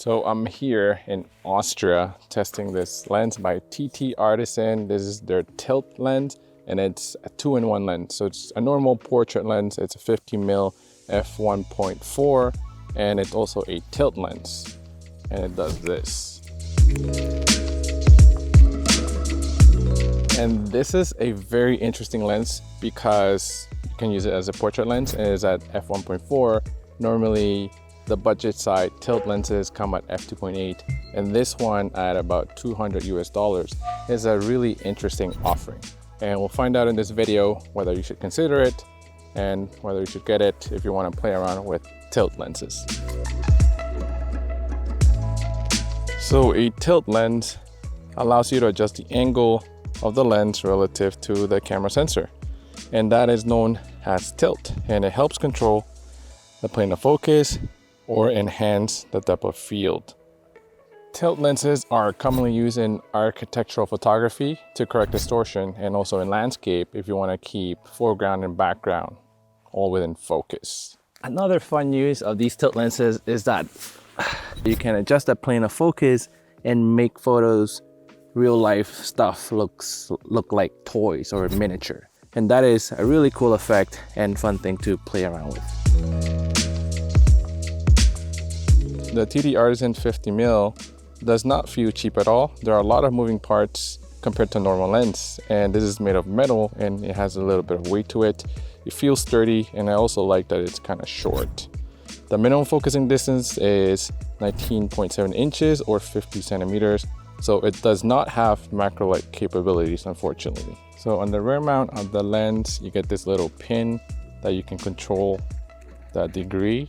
So I'm here in Austria testing this lens by TT Artisan. This is their tilt lens and it's a 2-in-1 lens. So it's a normal portrait lens. It's a 50mm f1.4 and it's also a tilt lens. And it does this. And this is a very interesting lens because you can use it as a portrait lens and it's at f1.4. Normally the budget side tilt lenses come at f2.8 and this one at about $200 is a really interesting offering. And we'll find out in this video whether you should consider it and whether you should get it if you want to play around with tilt lenses. So a tilt lens allows you to adjust the angle of the lens relative to the camera sensor, and that is known as tilt, and it helps control the plane of focus or enhance the depth of field. Tilt lenses are commonly used in architectural photography to correct distortion, and also in landscape if you want to keep foreground and background all within focus. Another fun use of these tilt lenses is that you can adjust the plane of focus and make photos, real life stuff look like toys or miniature. And that is a really cool effect and fun thing to play around with. The TT Artisan 50mm does not feel cheap at all. There are a lot of moving parts compared to a normal lens, and this is made of metal and it has a little bit of weight to it. It feels sturdy, and I also like that it's kind of short. The minimum focusing distance is 19.7 inches or 50 centimeters, so it does not have macro light capabilities, unfortunately. So on the rear mount of the lens, you get this little pin that you can control the degree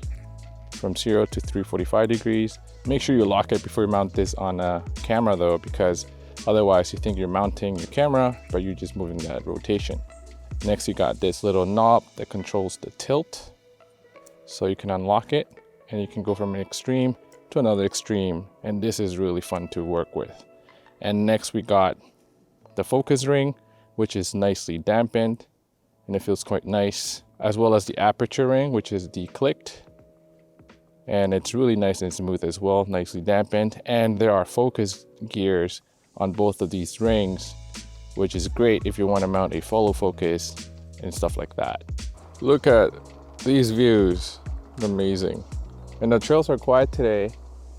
from 0 to 345 degrees. Make sure you lock it before you mount this on a camera though, because otherwise you think you're mounting your camera, but you're just moving that rotation. Next, you got this little knob that controls the tilt. So you can unlock it and you can go from an extreme to another extreme. And this is really fun to work with. And next we got the focus ring, which is nicely dampened and it feels quite nice, as well as the aperture ring, which is declicked. And it's really nice and smooth as well, nicely dampened. And there are focus gears on both of these rings, which is great if you want to mount a follow focus and stuff like that. Look at these views, amazing. And the trails are quiet today,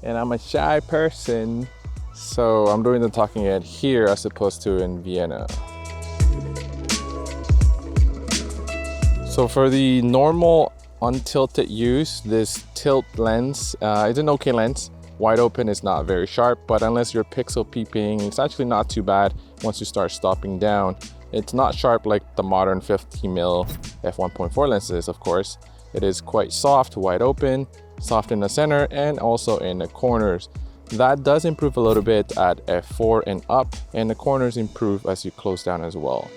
and I'm a shy person, so I'm doing the talking head here as opposed to in Vienna. So for the normal untilted use, this tilt lens is an okay lens. Wide open is not very sharp, but unless you're pixel peeping, it's actually not too bad once you start stopping down. It's not sharp like the modern 50mm f1.4 lenses, of course. It is quite soft, wide open, soft in the center, and also in the corners. That does improve a little bit at f4 and up, and the corners improve as you close down as well.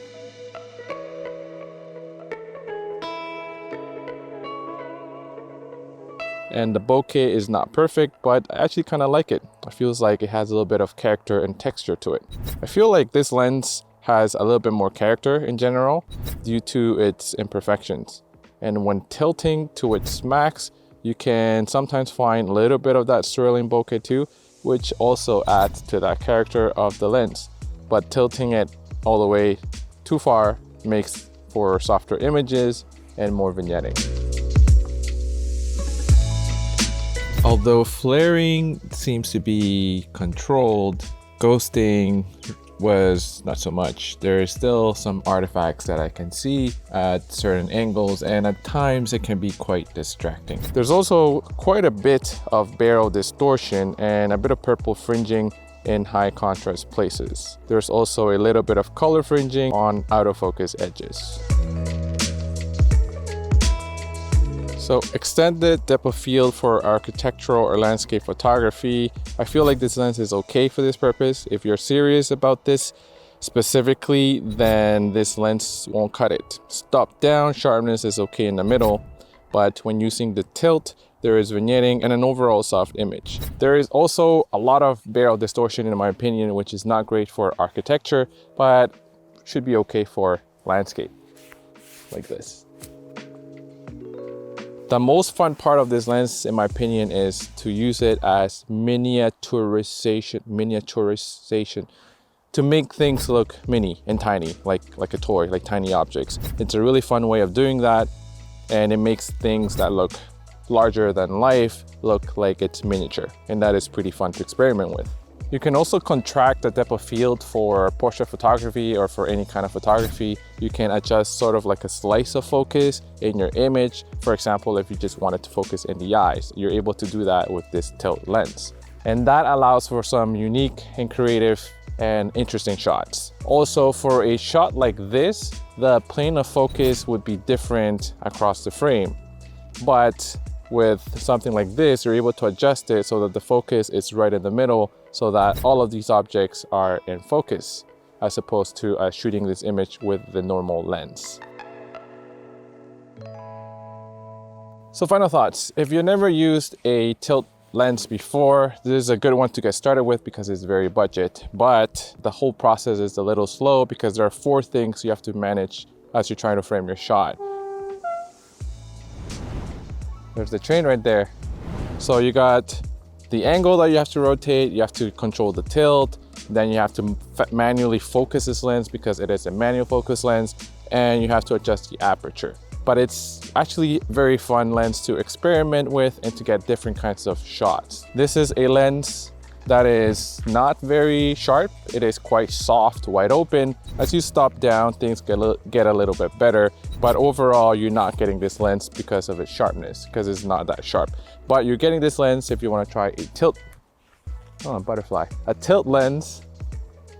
And the bokeh is not perfect, but I actually kind of like it. It feels like it has a little bit of character and texture to it. I feel like this lens has a little bit more character in general due to its imperfections. And when tilting to its max, you can sometimes find a little bit of that swirling bokeh too, which also adds to that character of the lens. But tilting it all the way too far makes for softer images and more vignetting. Although flaring seems to be controlled, ghosting was not so much. There is still some artifacts that I can see at certain angles, and at times it can be quite distracting. There's also quite a bit of barrel distortion and a bit of purple fringing in high contrast places. There's also a little bit of color fringing on out of focus edges. So extended depth of field for architectural or landscape photography. I feel like this lens is okay for this purpose. If you're serious about this specifically, then this lens won't cut it. Stop down sharpness is okay in the middle, but when using the tilt, there is vignetting and an overall soft image. There is also a lot of barrel distortion in my opinion, which is not great for architecture, but should be okay for landscape, like this. The most fun part of this lens, in my opinion, is to use it as miniaturization to make things look mini and tiny, like a toy, like tiny objects. It's a really fun way of doing that, and it makes things that look larger than life look like it's miniature, and that is pretty fun to experiment with. You can also contract the depth of field for portrait photography or for any kind of photography. You can adjust sort of like a slice of focus in your image. For example, if you just wanted to focus in the eyes, you're able to do that with this tilt lens. And that allows for some unique and creative and interesting shots. Also, for a shot like this, the plane of focus would be different across the frame. But with something like this, you're able to adjust it so that the focus is right in the middle, so that all of these objects are in focus, as opposed to shooting this image with the normal lens. So final thoughts. If you've never used a tilt lens before, this is a good one to get started with because it's very budget, but the whole process is a little slow because there are 4 things you have to manage as you're trying to frame your shot. There's the train right there. So you got the angle that you have to rotate, you have to control the tilt, then you have to manually focus this lens because it is a manual focus lens, and you have to adjust the aperture. But it's actually a very fun lens to experiment with and to get different kinds of shots. This is a lens that is not very sharp. It is quite soft, wide open. As you stop down, things get a little bit better, but overall, you're not getting this lens because of its sharpness, because it's not that sharp. But you're getting this lens if you want to try a tilt lens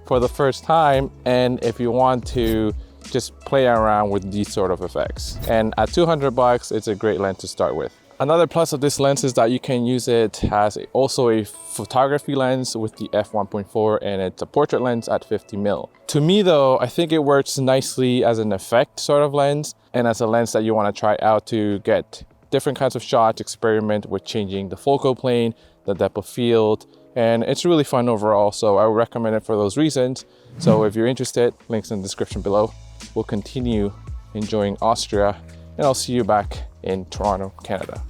for the first time, and if you want to just play around with these sort of effects. And at $200, it's a great lens to start with. Another plus of this lens is that you can use it as also a photography lens with the f1.4, and it's a portrait lens at 50mm. To me though, I think it works nicely as an effect sort of lens, and as a lens that you want to try out to get different kinds of shots, experiment with changing the focal plane, the depth of field, and it's really fun overall, so I would recommend it for those reasons. So if you're interested, links in the description below. We'll continue enjoying Austria, and I'll see you back in Toronto, Canada.